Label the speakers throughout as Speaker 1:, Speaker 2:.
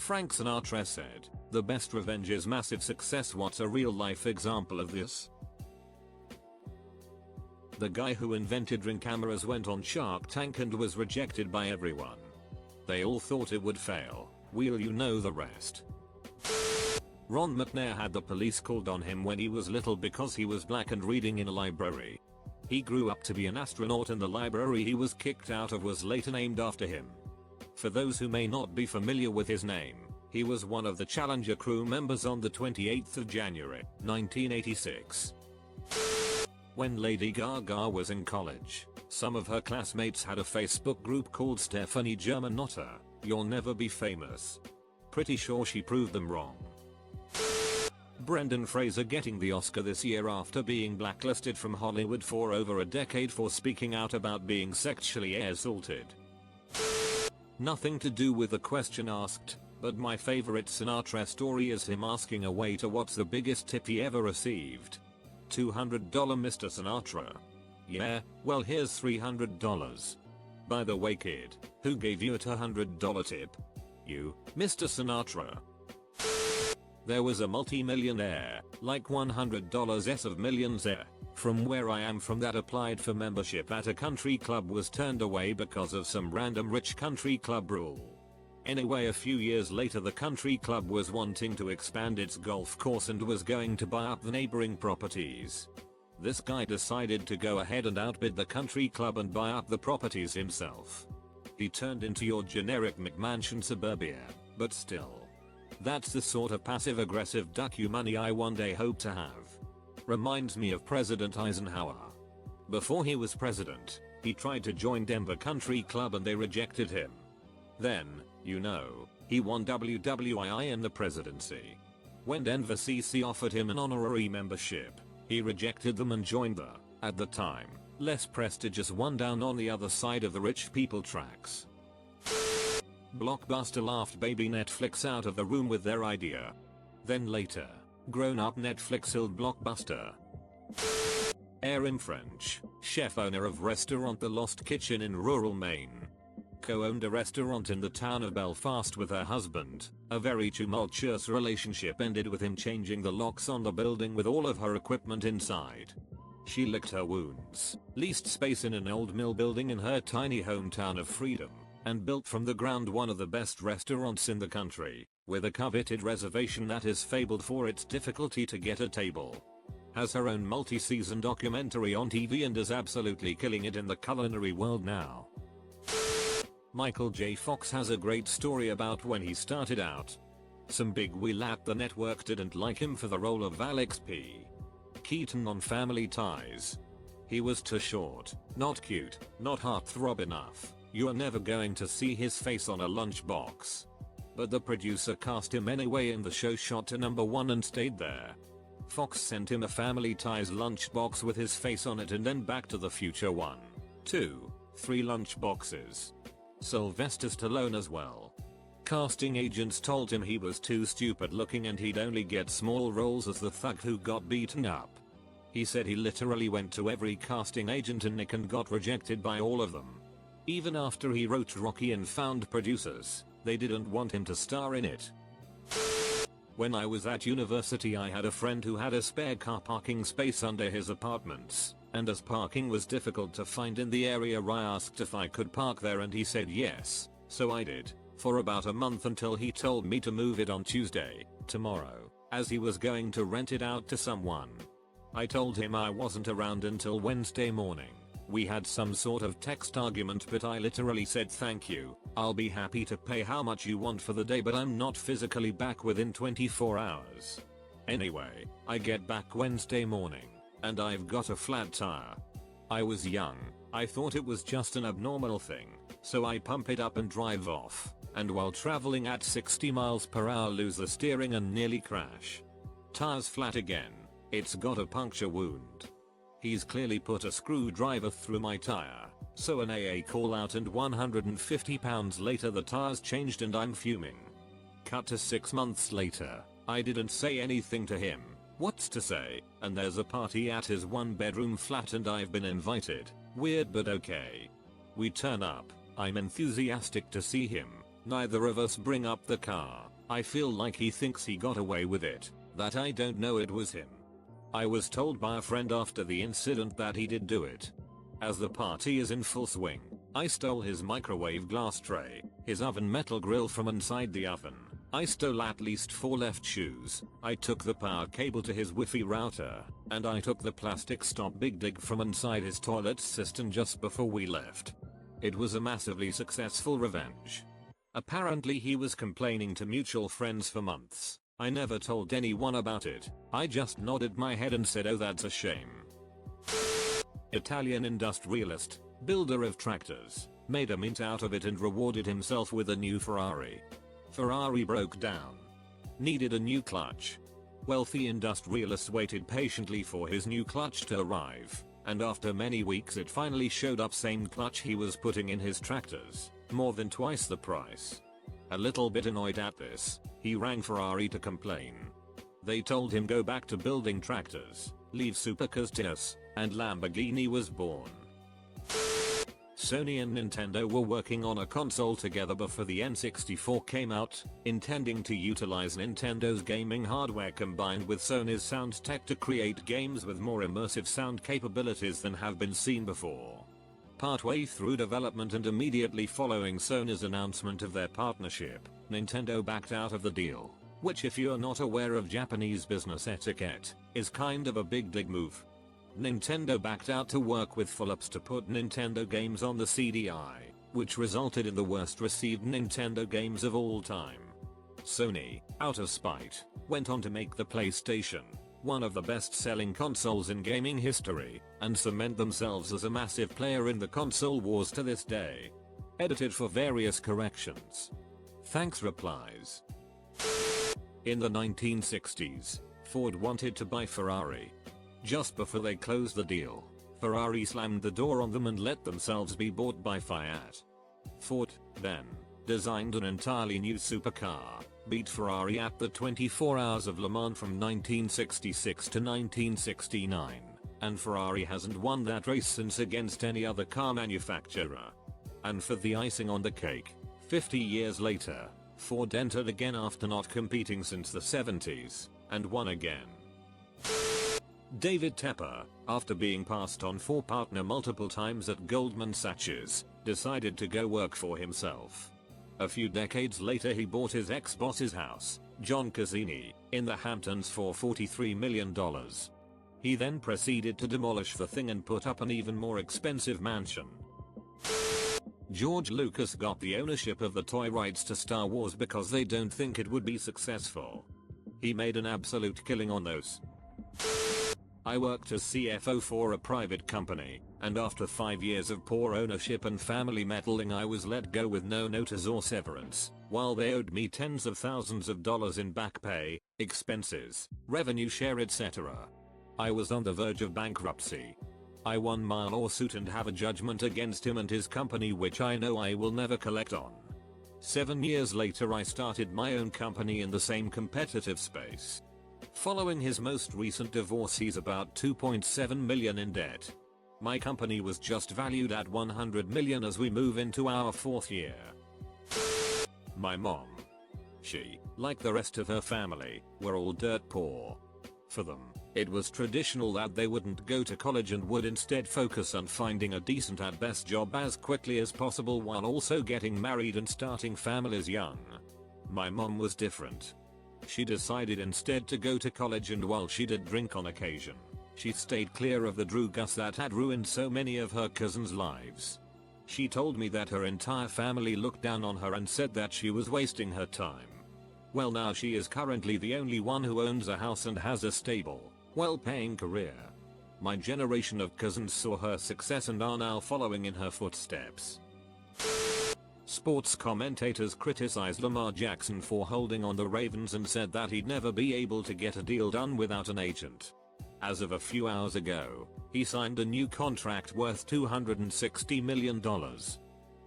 Speaker 1: Frank Sinatra said, "The best revenge is massive success." What's a real life example of this? The guy who invented ring cameras went on Shark Tank and was rejected by everyone. They all thought it would fail. Well, you know the rest. Ron McNair had the police called on him when he was little because he was black and reading in a library. He grew up to be an astronaut, and the library he was kicked out of was later named after him. For those who may not be familiar with his name, he was one of the Challenger crew members on the 28th of January, 1986. When Lady Gaga was in college, some of her classmates had a Facebook group called Stephanie Germanotta, You'll Never Be Famous. Pretty sure she proved them wrong. Brendan Fraser getting the Oscar this year after being blacklisted from Hollywood for over a decade for speaking out about being sexually assaulted. Nothing to do with the question asked, but my favorite Sinatra story is him asking a waiter what's the biggest tip he ever received. $200, Mr. Sinatra. Yeah, well, here's $300. By the way, kid, who gave you a $200 tip? You, Mr. Sinatra. There was a multi-millionaire, like $100 of millionaire, from where I am from, that applied for membership at a country club, was turned away because of some random rich country club rule. Anyway, a few years later the country club was wanting to expand its golf course and was going to buy up the neighboring properties. This guy decided to go ahead and outbid the country club and buy up the properties himself. He turned into your generic McMansion suburbia, but still. That's the sort of passive-aggressive duck you money I one day hope to have. Reminds me of President Eisenhower. Before he was president, he tried to join Denver Country Club and they rejected him. Then, you know, he won WWII and the presidency. When Denver CC offered him an honorary membership, he rejected them and joined the, at the time, less prestigious one down on the other side of the rich people tracks. Blockbuster laughed baby Netflix out of the room with their idea. Then later, grown-up Netflix killed Blockbuster. Erin French, chef owner of restaurant The Lost Kitchen in rural Maine, co-owned a restaurant in the town of Belfast with her husband. A very tumultuous relationship ended with him changing the locks on the building with all of her equipment inside. She licked her wounds, leased space in an old mill building in her tiny hometown of Freedom, and built from the ground one of the best restaurants in the country, with a coveted reservation that is fabled for its difficulty to get a table. Has her own multi-season documentary on TV and is absolutely killing it in the culinary world now. Michael J. Fox has a great story about when he started out. Some big wheel at the network didn't like him for the role of Alex P. Keaton on Family Ties. He was too short, not cute, not heartthrob enough. You are never going to see his face on a lunchbox. But the producer cast him anyway and the show shot to #1 and stayed there. Fox sent him a Family Ties lunchbox with his face on it and then Back to the Future 1, 2, 3 lunchboxes. Sylvester Stallone as well. Casting agents told him he was too stupid looking and he'd only get small roles as the thug who got beaten up. He said he literally went to every casting agent and Nick and got rejected by all of them. Even after he wrote Rocky and found producers, they didn't want him to star in it. When I was at university I had a friend who had a spare car parking space under his apartments, and as parking was difficult to find in the area I asked if I could park there and he said yes, so I did, for about a month until he told me to move it on Tuesday, tomorrow, as he was going to rent it out to someone. I told him I wasn't around until Wednesday morning. We had some sort of text argument but I literally said thank you, I'll be happy to pay how much you want for the day but I'm not physically back within 24 hours. Anyway, I get back Wednesday morning, and I've got a flat tire. I was young, I thought it was just an abnormal thing, so I pump it up and drive off, and while traveling at 60 miles per hour lose the steering and nearly crash. Tire's flat again, it's got a puncture wound. He's clearly put a screwdriver through my tire, so an AA call out and £150 later the tire's changed and I'm fuming. Cut to 6 months later, I didn't say anything to him, what's to say, and there's a party at his 1-bedroom flat and I've been invited, weird but okay. We turn up, I'm enthusiastic to see him, Neither of us bring up the car. I feel like he thinks he got away with it, that I don't know it was him. I was told by a friend after the incident that he did do it. As the party is in full swing, I stole his microwave glass tray, his oven metal grill from inside the oven. I stole at least 4 left shoes. I took the power cable to his Wi-Fi router, and I took the plastic stop Big Dig from inside his toilet cistern just before we left. It was a massively successful revenge. Apparently he was complaining to mutual friends for months. I never told anyone about it. I just nodded my head and said, oh, that's a shame. Italian industrialist, builder of tractors, made a mint out of it and rewarded himself with a new Ferrari. Ferrari broke down. Needed a new clutch. Wealthy industrialist waited patiently for his new clutch to arrive, and after many weeks it finally showed up. Same clutch he was putting in his tractors, more than twice the price. A little bit annoyed at this, he rang Ferrari to complain. They told him go back to building tractors, leave supercars, and Lamborghini was born. Sony and Nintendo were working on a console together before the N64 came out, intending to utilize Nintendo's gaming hardware combined with Sony's sound tech to create games with more immersive sound capabilities than have been seen before. Partway through development and immediately following Sony's announcement of their partnership, Nintendo backed out of the deal, which, if you're not aware of Japanese business etiquette, is kind of a big dig move. Nintendo backed out to work with Philips to put Nintendo games on the CDI, which resulted in the worst received Nintendo games of all time. Sony, out of spite, went on to make the PlayStation, one of the best-selling consoles in gaming history, and cement themselves as a massive player in the console wars to this day. Edited for various corrections. Thanks replies. In the 1960s, Ford wanted to buy Ferrari. Just before they closed the deal, Ferrari slammed the door on them and let themselves be bought by Fiat. Ford, then, designed an entirely new supercar, beat Ferrari at the 24 Hours of Le Mans from 1966 to 1969, and Ferrari hasn't won that race since against any other car manufacturer. And for the icing on the cake, 50 years later, Ford entered again after not competing since the 70s, and won again. David Tepper, after being passed on for partner multiple times at Goldman Sachs, decided to go work for himself. A few decades later he bought his ex-boss's house, John Cassini, in the Hamptons for $43 million. He then proceeded to demolish the thing and put up an even more expensive mansion. George Lucas got the ownership of the toy rights to Star Wars because they don't think it would be successful. He made an absolute killing on those. I worked as CFO for a private company, and after 5 years of poor ownership and family meddling I was let go with no notice or severance, while they owed me tens of thousands of dollars in back pay, expenses, revenue share, etc. I was on the verge of bankruptcy. I won my lawsuit and have a judgment against him and his company which I know I will never collect on. 7 years later I started my own company in the same competitive space. Following his most recent divorce he's about $2.7 million in debt. My company was just valued at $100 million as we move into our 4th year. My mom. She, like the rest of her family, were all dirt poor. For them, it was traditional that they wouldn't go to college and would instead focus on finding a decent at best job as quickly as possible while also getting married and starting families young. My mom was different. She decided instead to go to college, and while she did drink on occasion, she stayed clear of the drugs that had ruined so many of her cousins' lives. She told me that her entire family looked down on her and said that she was wasting her time. Well, now she is currently the only one who owns a house and has a stable, well-paying career. My generation of cousins saw her success and are now following in her footsteps. Sports commentators criticized Lamar Jackson for holding on the Ravens and said that he'd never be able to get a deal done without an agent. As of a few hours ago, he signed a new contract worth $260 million.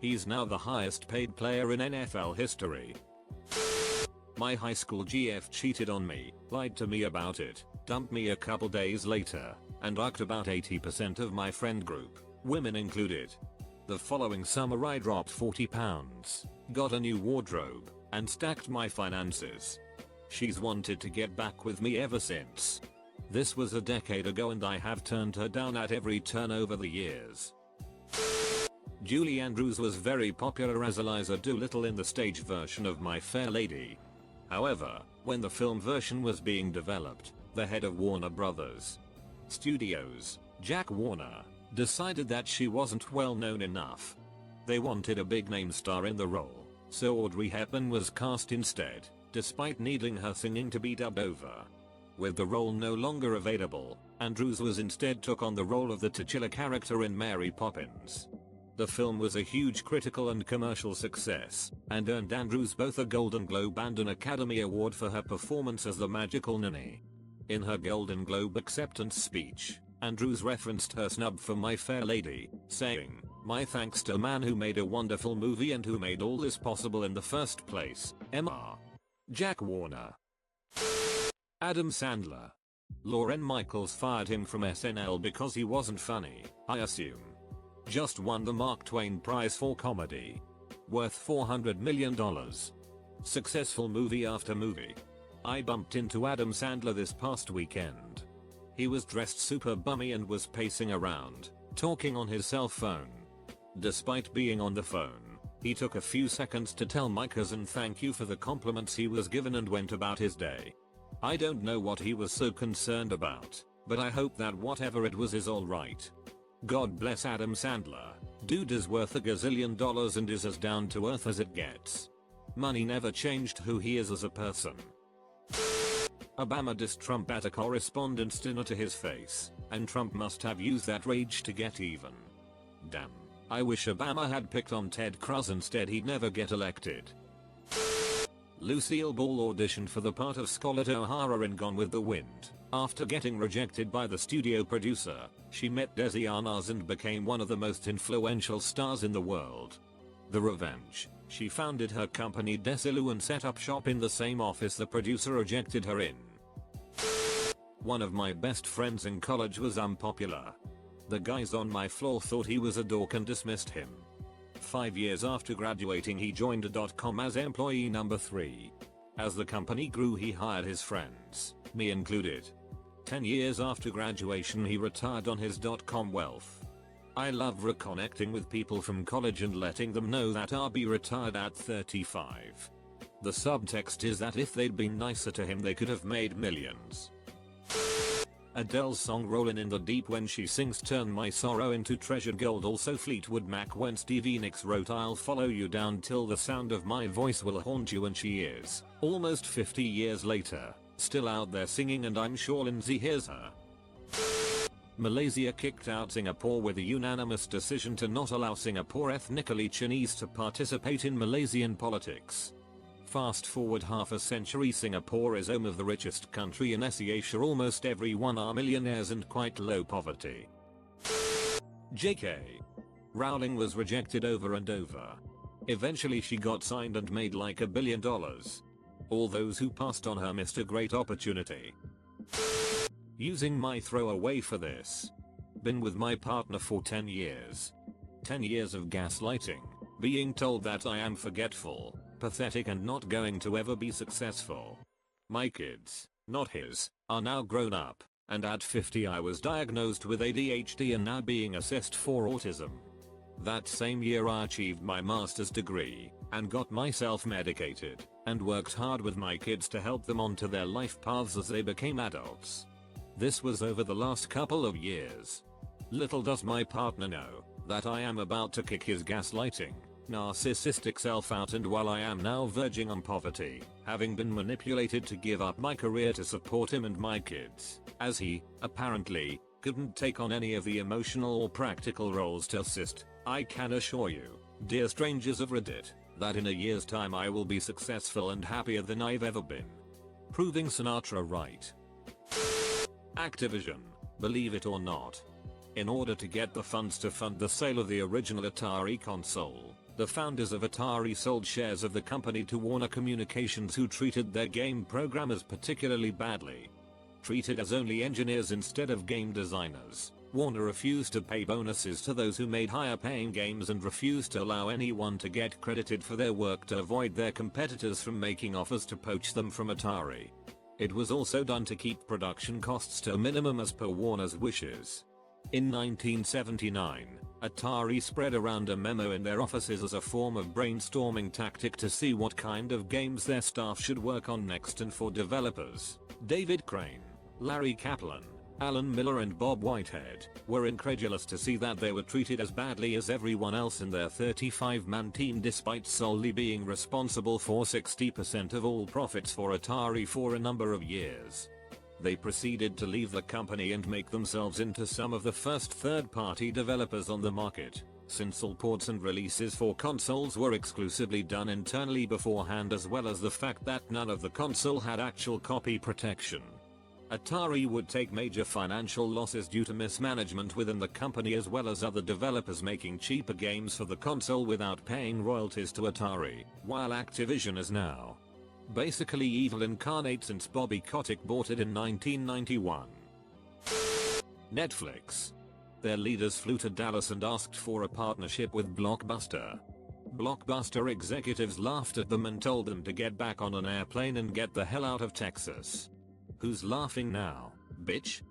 Speaker 1: He's now the highest paid player in NFL history. My high school GF cheated on me, lied to me about it, dumped me a couple days later, and ucked about 80% of my friend group, women included. The following summer I dropped 40 pounds, got a new wardrobe, and stacked my finances. She's wanted to get back with me ever since. This was a decade ago and I have turned her down at every turn over the years. Julie Andrews was very popular as Eliza Doolittle in the stage version of My Fair Lady. However, when the film version was being developed, the head of Warner Brothers Studios, Jack Warner, decided that she wasn't well known enough. They wanted a big name star in the role, so Audrey Hepburn was cast instead, despite needing her singing to be dubbed over. With the role no longer available, Andrews was instead took on the role of the titular character in Mary Poppins. The film was a huge critical and commercial success, and earned Andrews both a Golden Globe and an Academy Award for her performance as the magical nanny. In her Golden Globe acceptance speech, Andrews referenced her snub for My Fair Lady, saying, "My thanks to the man who made a wonderful movie and who made all this possible in the first place, Mr. Jack Warner." Adam Sandler. Lorne Michaels fired him from SNL because he wasn't funny, I assume. Just won the Mark Twain Prize for comedy. Worth $400 million. Successful movie after movie. I bumped into Adam Sandler this past weekend. He was dressed super bummy and was pacing around, talking on his cell phone. Despite being on the phone, he took a few seconds to tell my cousin thank you for the compliments he was given and went about his day. I don't know what he was so concerned about, but I hope that whatever it was is alright. God bless Adam Sandler. Dude is worth $1 gazillion and is as down to earth as it gets. Money never changed who he is as a person. Obama dissed Trump at a correspondence dinner to his face, and Trump must have used that rage to get even. Damn. I wish Obama had picked on Ted Cruz instead, he'd never get elected. Lucille Ball auditioned for the part of Scarlett O'Hara in Gone with the Wind. After getting rejected by the studio producer, she met Desi Arnaz and became one of the most influential stars in the world. The Revenge. She founded her company Desilu and set up shop in the same office the producer rejected her in. One of my best friends in college was unpopular. The guys on my floor thought he was a dork and dismissed him. 5 years after graduating he joined a .com as employee number 3. As the company grew he hired his friends, me included. 10 years after graduation he retired on his .com wealth. I love reconnecting with people from college and letting them know that I'll be retired at 35. The subtext is that if they'd been nicer to him they could have made millions. Adele's song Rollin' in the Deep when she sings Turn My Sorrow into Treasured Gold. Also Fleetwood Mac when Stevie Nicks wrote I'll follow you down till the sound of my voice will haunt you, and she is, almost 50 years later, still out there singing, and I'm sure Lindsay hears her. Malaysia kicked out Singapore with a unanimous decision to not allow Singapore ethnically Chinese to participate in Malaysian politics. Fast forward half a century, Singapore is home of the richest country in Asia. Almost everyone are millionaires and quite low poverty. JK. Rowling was rejected over and over. Eventually she got signed and made like $1 billion. All those who passed on her missed a great opportunity. Using my throwaway for this. Been with my partner for 10 years. 10 years of gaslighting, being told that I am forgetful, pathetic and not going to ever be successful. My kids, not his, are now grown up, and at 50 I was diagnosed with ADHD and now being assessed for autism. That same year I achieved my master's degree, and got myself medicated, and worked hard with my kids to help them onto their life paths as they became adults. This was over the last couple of years. Little does my partner know, that I am about to kick his gaslighting, narcissistic self out, and while I am now verging on poverty, having been manipulated to give up my career to support him and my kids, as he, apparently, couldn't take on any of the emotional or practical roles to assist, I can assure you, dear strangers of Reddit, that in a year's time I will be successful and happier than I've ever been. Proving Sinatra right. Activision, believe it or not. In order to get the funds to fund the sale of the original Atari console, the founders of Atari sold shares of the company to Warner Communications, who treated their game programmers particularly badly. Treated as only engineers instead of game designers. Warner refused to pay bonuses to those who made higher paying games and refused to allow anyone to get credited for their work to avoid their competitors from making offers to poach them from Atari. It was also done to keep production costs to a minimum as per Warner's wishes. In 1979, Atari spread around a memo in their offices as a form of brainstorming tactic to see what kind of games their staff should work on next, and for developers, David Crane, Larry Kaplan, Alan Miller and Bob Whitehead were incredulous to see that they were treated as badly as everyone else in their 35-man team, despite solely being responsible for 60% of all profits for Atari for a number of years. They proceeded to leave the company and make themselves into some of the first third-party developers on the market, since all ports and releases for consoles were exclusively done internally beforehand, as well as the fact that none of the console had actual copy protection. Atari would take major financial losses due to mismanagement within the company, as well as other developers making cheaper games for the console without paying royalties to Atari, while Activision is now basically evil incarnate since Bobby Kotick bought it in 1991. Netflix. Their leaders flew to Dallas and asked for a partnership with Blockbuster. Blockbuster executives laughed at them and told them to get back on an airplane and get the hell out of Texas. Who's laughing now, bitch?